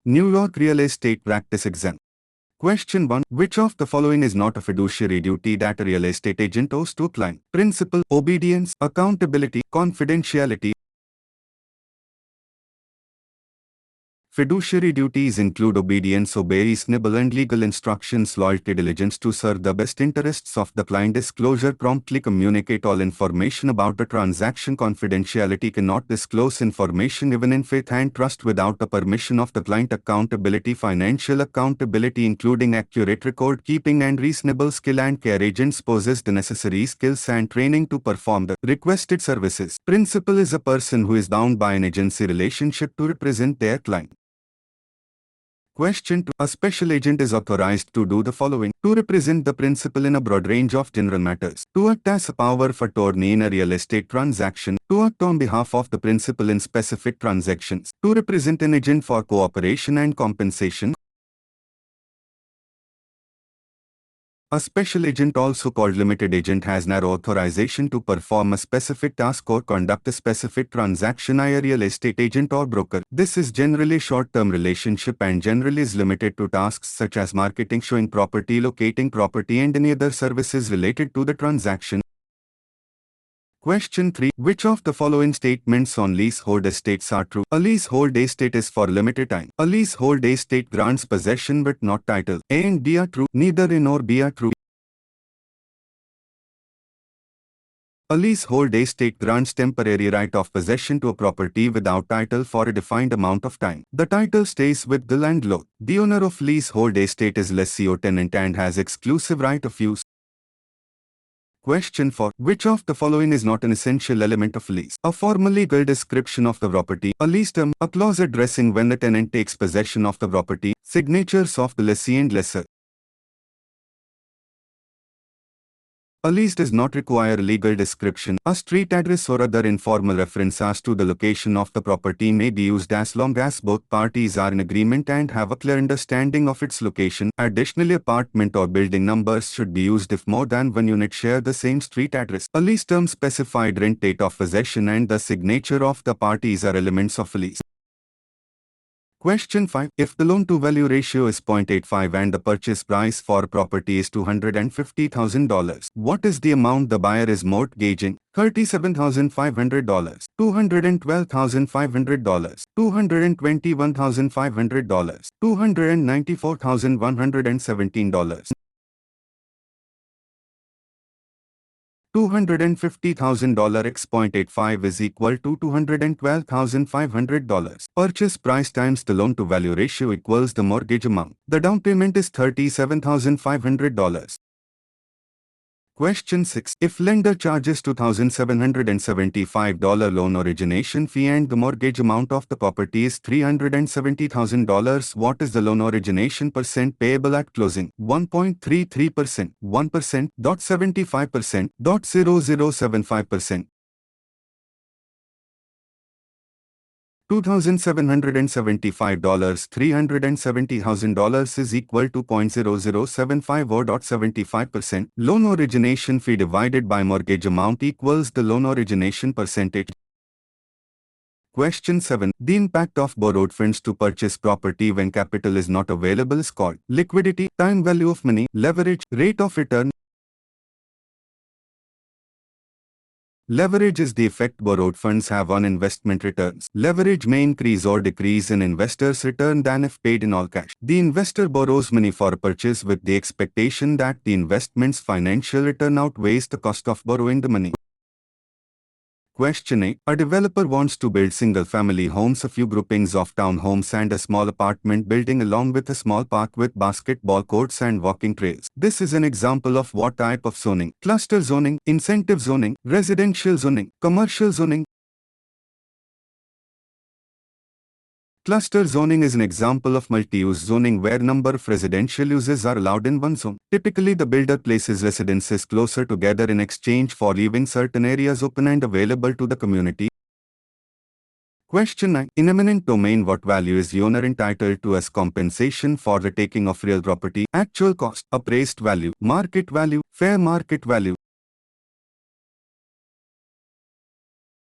New York Real Estate Practice Exam. Question 1. Which of the following is not a fiduciary duty that a real estate agent owes to a client? Principal, obedience, accountability, confidentiality. Fiduciary duties include obedience, obey reasonable and legal instructions, loyalty, diligence to serve the best interests of the client, disclosure, promptly communicate all information about the transaction, confidentiality, cannot disclose information even in faith and trust without the permission of the client, accountability, financial accountability including accurate record keeping and reasonable skill and care, agents possess the necessary skills and training to perform the requested services. Principal is a person who is bound by an agency relationship to represent their client. Question 2. A special agent is authorized to do the following: to represent the principal in a broad range of general matters, to act as a power of attorney in a real estate transaction, to act on behalf of the principal in specific transactions, to represent an agent for cooperation and compensation. A special agent, also called limited agent, has narrow authorization to perform a specific task or conduct a specific transaction. A real estate agent or broker. This is generally a short-term relationship and generally is limited to tasks such as marketing, showing property, locating property, and any other services related to the transaction. Question 3. Which of the following statements on leasehold estates are true? A leasehold estate is for limited time. A leasehold estate grants possession but not title. A and B are true. Neither A nor B are true. A leasehold estate grants temporary right of possession to a property without title for a defined amount of time. The title stays with the landlord. The owner of leasehold estate is lessee or tenant and has exclusive right of use. Question 4. Which of the following is not an essential element of lease? A formal legal description of the property, a lease term, a clause addressing when the tenant takes possession of the property, signatures of the lessee and lessor. A lease does not require a legal description. A street address or other informal reference as to the location of the property may be used as long as both parties are in agreement and have a clear understanding of its location. Additionally, apartment or building numbers should be used if more than one unit share the same street address. A lease term, specified rent, date of possession, and the signature of the parties are elements of a lease. Question 5. If the loan-to-value ratio is 0.85 and the purchase price for property is $250,000, what is the amount the buyer is mortgaging? $37,500, $212,500, $221,500, $294,117. $250,000 x 0.85 is equal to $212,500. Purchase price times the loan to value ratio equals the mortgage amount. The down payment is $37,500. Question 6. If lender charges $2,775 loan origination fee and the mortgage amount of the property is $370,000, what is the loan origination percent payable at closing? 1.33%, 1%, 0.75%, 0.0075%. $2,775, $370,000 is equal to 0.0075 or 0.75%. Loan origination fee divided by mortgage amount equals the loan origination percentage. Question 7. The impact of borrowed funds to purchase property when capital is not available is called liquidity, time value of money, leverage, rate of return. Leverage is the effect borrowed funds have on investment returns. Leverage may increase or decrease in investor's return than if paid in all cash. The investor borrows money for purchase with the expectation that the investment's financial return outweighs the cost of borrowing the money. Question 8. A developer wants to build single-family homes, a few groupings of townhomes and a small apartment building along with a small park with basketball courts and walking trails. This is an example of what type of zoning? Cluster zoning, incentive zoning, residential zoning, commercial zoning. Cluster zoning is an example of multi-use zoning where number of residential uses are allowed in one zone. Typically, the builder places residences closer together in exchange for leaving certain areas open and available to the community. Question 9. In eminent domain, what value is the owner entitled to as compensation for the taking of real property? Actual cost, appraised value, market value, fair market value.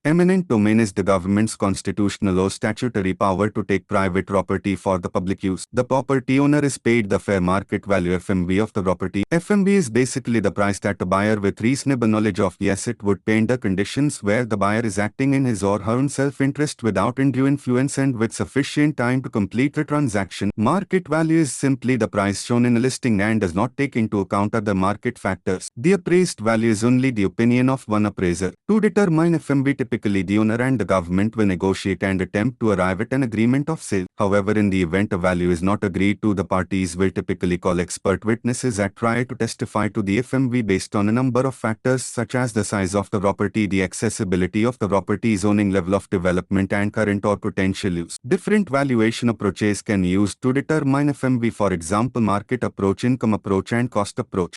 Eminent domain is the government's constitutional or statutory power to take private property for the public use. The property owner is paid the fair market value (FMV) of the property. FMV is basically the price that a buyer with reasonable knowledge of the asset would pay under conditions where the buyer is acting in his or her own self-interest without undue influence and with sufficient time to complete the transaction. Market value is simply the price shown in a listing and does not take into account other market factors. The appraised value is only the opinion of one appraiser. To determine FMV, typically the owner and the government will negotiate and attempt to arrive at an agreement of sale. However, in the event a value is not agreed to, the parties will typically call expert witnesses at trial to testify to the FMV based on a number of factors such as the size of the property, the accessibility of the property, zoning, level of development, and current or potential use. Different valuation approaches can be used to determine FMV, for example, market approach, income approach, and cost approach.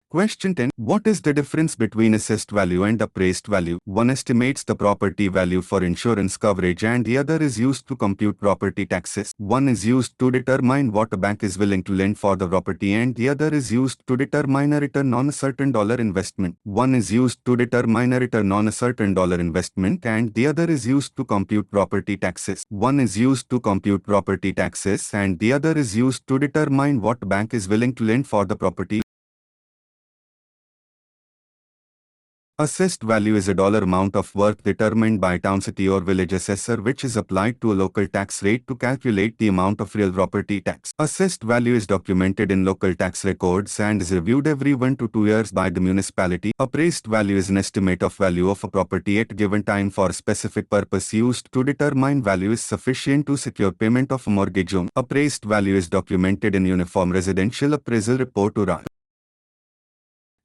Question 10. What is the difference between assessed value and appraised value? One estimates the property value for insurance coverage and the other is used to compute property taxes. One is used to determine what a bank is willing to lend for the property and the other is used to determine a return on a certain dollar investment. One is used to determine a return on a certain dollar investment and the other is used to compute property taxes. One is used to compute property taxes and the other is used to determine what a bank is willing to lend for the property. Assessed value is a dollar amount of worth determined by town, city or village assessor which is applied to a local tax rate to calculate the amount of real property tax. Assessed value is documented in local tax records and is reviewed every 1 to 2 years by the municipality. Appraised value is an estimate of value of a property at a given time for a specific purpose used to determine value is sufficient to secure payment of a mortgage loan. Appraised value is documented in Uniform Residential Appraisal Report (URA).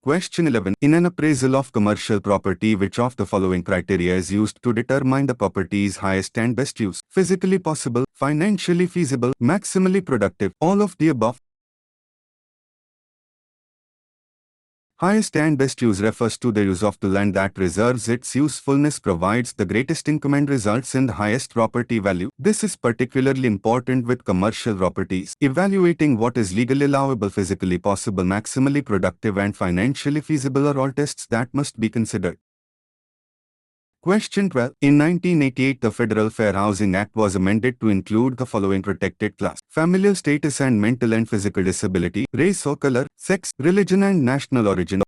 Question 11. In an appraisal of commercial property, which of the following criteria is used to determine the property's highest and best use? Physically possible, financially feasible, maximally productive, all of the above? Highest and best use refers to the use of the land that reserves its usefulness, provides the greatest income and results in the highest property value. This is particularly important with commercial properties. Evaluating what is legally allowable, physically possible, maximally productive, and financially feasible are all tests that must be considered. Question 12. In 1988, the Federal Fair Housing Act was amended to include the following protected class: familial status and mental and physical disability, race or color, sex, religion and national origin.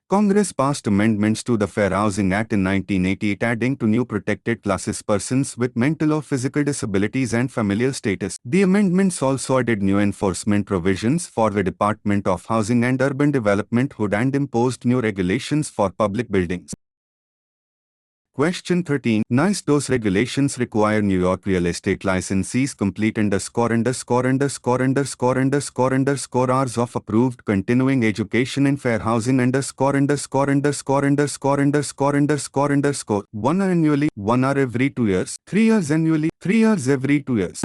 Congress passed amendments to the Fair Housing Act in 1988 adding to new protected classes: persons with mental or physical disabilities and familial status. The amendments also added new enforcement provisions for the Department of Housing and Urban Development and imposed new regulations for public buildings. Question 13. Nice. Those regulations require New York real estate licensees complete hours of approved continuing education in fair housing 1 hour annually, 1 hour every 2 years, 3 years annually, 3 years every 2 years.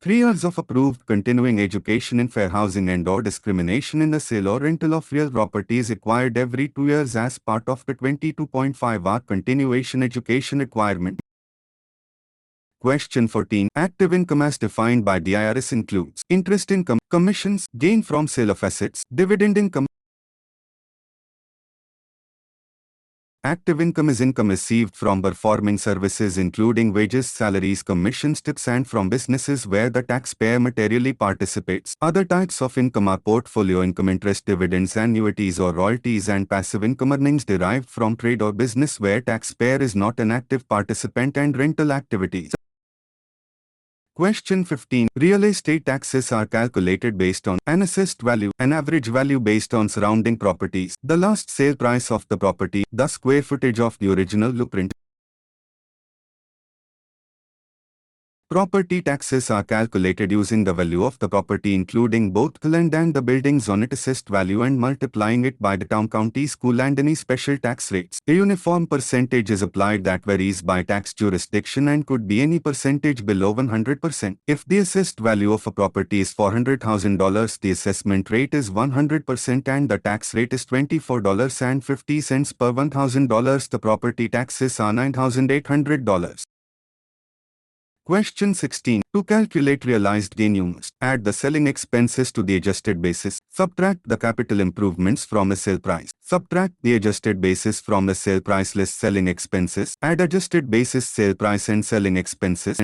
3 years of approved continuing education in fair housing and/or discrimination in the sale or rental of real property is required every 2 years as part of the 22.5-hour continuation education requirement. Question 14. Active income as defined by the IRS includes interest income, commissions, gain from sale of assets, dividend income. Active income is income received from performing services including wages, salaries, commissions, tips, and from businesses where the taxpayer materially participates. Other types of income are portfolio income, interest, dividends, annuities or royalties, and passive income, earnings derived from trade or business where taxpayer is not an active participant, and rental activities. Question 15. Real estate taxes are calculated based on an assessed value, an average value based on surrounding properties, the last sale price of the property, the square footage of the original blueprint. Property taxes are calculated using the value of the property including both the land and the buildings on its assessed value and multiplying it by the town, county, school and any special tax rates. A uniform percentage is applied that varies by tax jurisdiction and could be any percentage below 100%. If the assessed value of a property is $400,000, the assessment rate is 100% and the tax rate is $24.50 per $1,000. The property taxes are $9,800. Question 16. To calculate realized gain, you must add the selling expenses to the adjusted basis, subtract the capital improvements from the sale price, subtract the adjusted basis from the sale price less selling expenses, add adjusted basis sale price and selling expenses.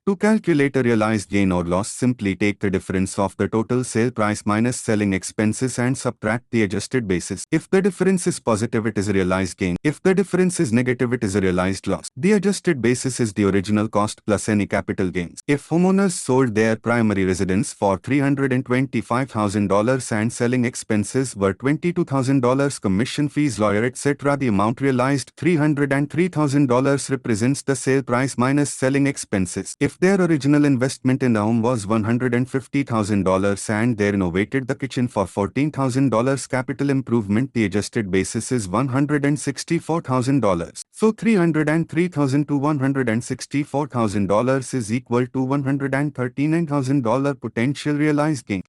To calculate a realized gain or loss, simply take the difference of the total sale price minus selling expenses and subtract the adjusted basis. If the difference is positive, it is a realized gain. If the difference is negative, it is a realized loss. The adjusted basis is the original cost plus any capital gains. If homeowners sold their primary residence for $325,000 and selling expenses were $22,000, commission fees, lawyer, etc., the amount realized $303,000 represents the sale price minus selling expenses. If their original investment in the home was $150,000 and they renovated the kitchen for $14,000 capital improvement, the adjusted basis is $164,000. So $303,000 to $164,000 is equal to $139,000 potential realized gain.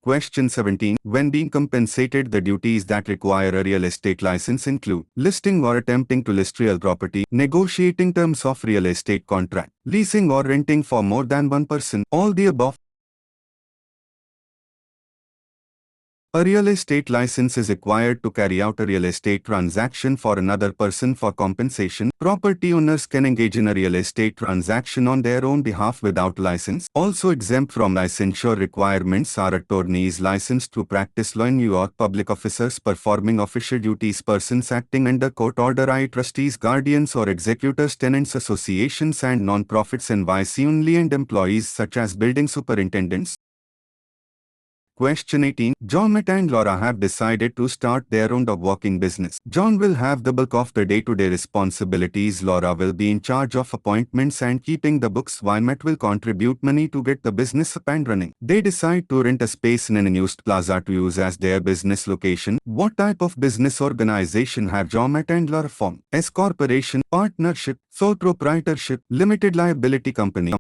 Question 17. When being compensated, the duties that require a real estate license include listing or attempting to list real property, negotiating terms of real estate contract, leasing or renting for more than one person, all the above. A real estate license is required to carry out a real estate transaction for another person for compensation. Property owners can engage in a real estate transaction on their own behalf without license. Also exempt from licensure requirements are attorneys licensed to practice law in New York, public officers performing official duties, persons acting under court order, trustees, guardians or executors, tenants associations and non-profits, NYC only, and employees such as building superintendents. Question 18. John, Matt and Laura have decided to start their own dog walking business. John will have the bulk of the day-to-day responsibilities. Laura will be in charge of appointments and keeping the books, while Matt will contribute money to get the business up and running. They decide to rent a space in an unused plaza to use as their business location. What type of business organization have John, Matt and Laura formed? S corporation, partnership, sole proprietorship, limited liability company.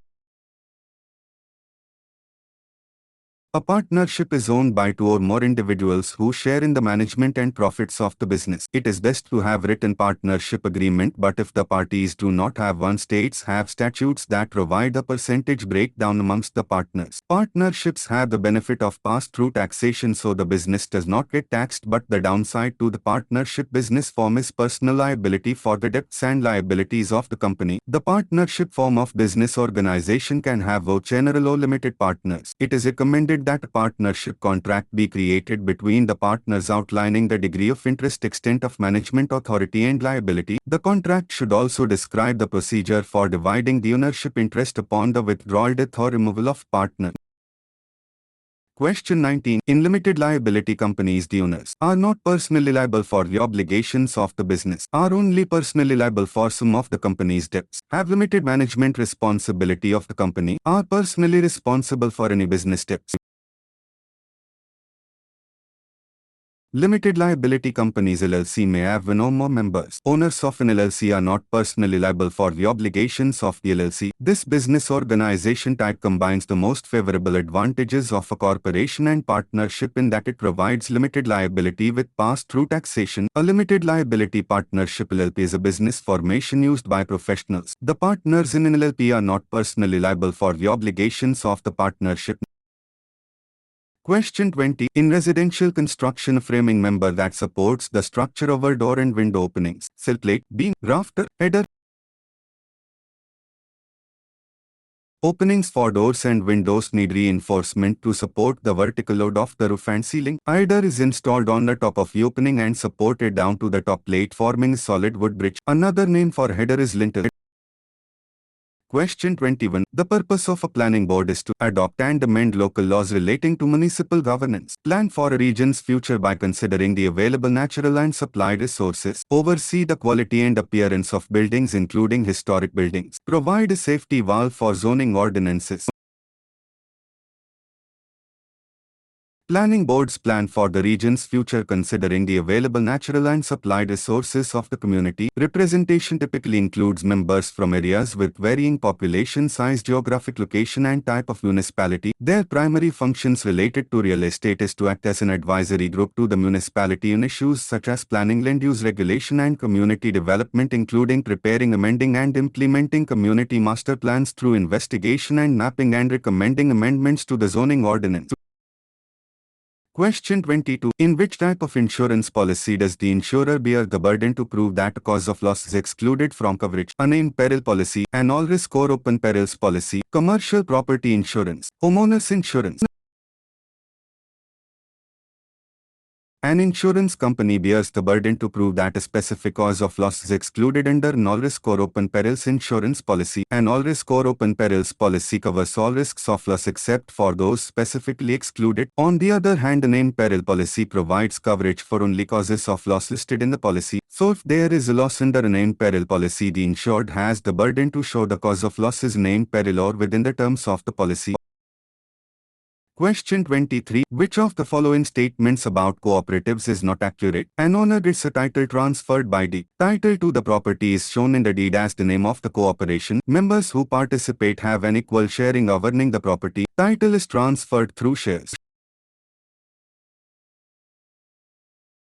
A partnership is owned by two or more individuals who share in the management and profits of the business. It is best to have written partnership agreement, but if the parties do not have one, states have statutes that provide a percentage breakdown amongst the partners. Partnerships have the benefit of pass-through taxation, so the business does not get taxed, but the downside to the partnership business form is personal liability for the debts and liabilities of the company. The partnership form of business organization can have both general or limited partners. It is recommended that a partnership contract be created between the partners outlining the degree of interest, extent of management authority and liability. The contract should also describe the procedure for dividing the ownership interest upon the withdrawal, death or removal of partner. Question 19. In limited liability companies, the owners are not personally liable for the obligations of the business, are only personally liable for some of the company's debts, have limited management responsibility of the company, are personally responsible for any business debts. Limited liability companies LLC may have one or more members. Owners of an LLC are not personally liable for the obligations of the LLC. This business organization type combines the most favorable advantages of a corporation and partnership in that it provides limited liability with pass-through taxation. A limited liability partnership LLP is a business formation used by professionals. The partners in an LLP are not personally liable for the obligations of the partnership. Question 20. In residential construction, a framing member that supports the structure over door and window openings, sill plate, beam, rafter, header. Openings for doors and windows need reinforcement to support the vertical load of the roof and ceiling. A header is installed on the top of the opening and supported down to the top plate, forming a solid wood bridge. Another name for header is lintel. Question 21. The purpose of a planning board is to adopt and amend local laws relating to municipal governance, plan for a region's future by considering the available natural and supply resources, oversee the quality and appearance of buildings including historic buildings, provide a safety valve for zoning ordinances, Planning boards plan for the region's future considering the available natural and supplied resources of the community. Representation typically includes members from areas with varying population size, geographic location, and type of municipality. Their primary functions related to real estate is to act as an advisory group to the municipality on issues such as planning, land use regulation, and community development, including preparing, amending, and implementing community master plans through investigation and mapping, and recommending amendments to the zoning ordinance. Question 22. In which type of insurance policy does the insurer bear the burden to prove that a cause of loss is excluded from coverage? A named peril policy, an all-risk or open perils policy, commercial property insurance, homeowners insurance. An insurance company bears the burden to prove that a specific cause of loss is excluded under an all-risk or open perils insurance policy. An all-risk or open perils policy covers all risks of loss except for those specifically excluded. On the other hand, a named peril policy provides coverage for only causes of loss listed in the policy. So if there is a loss under a named peril policy, the insured has the burden to show the cause of loss is named peril or within the terms of the policy. Question 23. Which of the following statements about cooperatives is not accurate? An owner gets a title transferred by deed. Title to the property is shown in the deed as the name of the cooperation. Members who participate have an equal sharing of owning the property. Title is transferred through shares.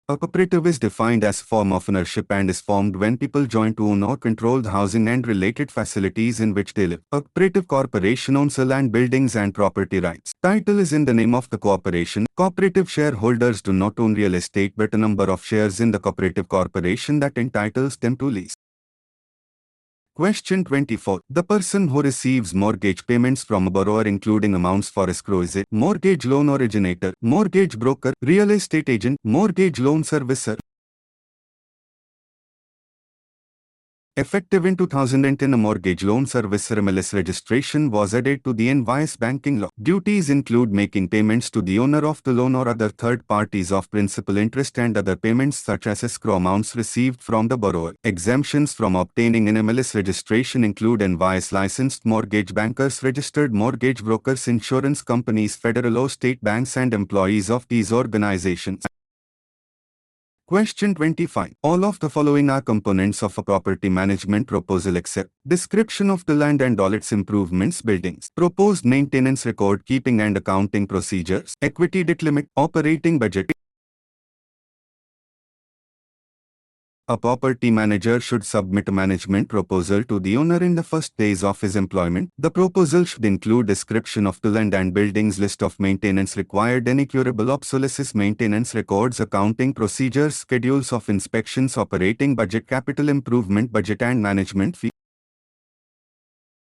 A cooperative is defined as a form of ownership and is formed when people join to own or control the housing and related facilities in which they live. A cooperative corporation owns the land, buildings, and property rights. Title is in the name of the corporation. Cooperative shareholders do not own real estate but a number of shares in the cooperative corporation that entitles them to lease. Question 24. The person who receives mortgage payments from a borrower including amounts for escrow is a mortgage loan originator, mortgage broker, real estate agent, mortgage loan servicer. Effective in 2010, a mortgage loan servicer MLS registration was added to the NYS banking law. Duties include making payments to the owner of the loan or other third parties of principal, interest, and other payments such as escrow amounts received from the borrower. Exemptions from obtaining an MLS registration include NYS licensed mortgage bankers, registered mortgage brokers, insurance companies, federal or state banks, and employees of these organizations. Question 25. All of the following are components of a property management proposal except description of the land and all its improvements, buildings, proposed maintenance, record keeping and accounting procedures, equity debt limit, operating budget. A property manager should submit a management proposal to the owner in the first days of his employment. The proposal should include description of the land and buildings, list of maintenance required, any curable obsolescence, maintenance records, accounting procedures, schedules of inspections, operating budget, capital improvement budget, and management fee.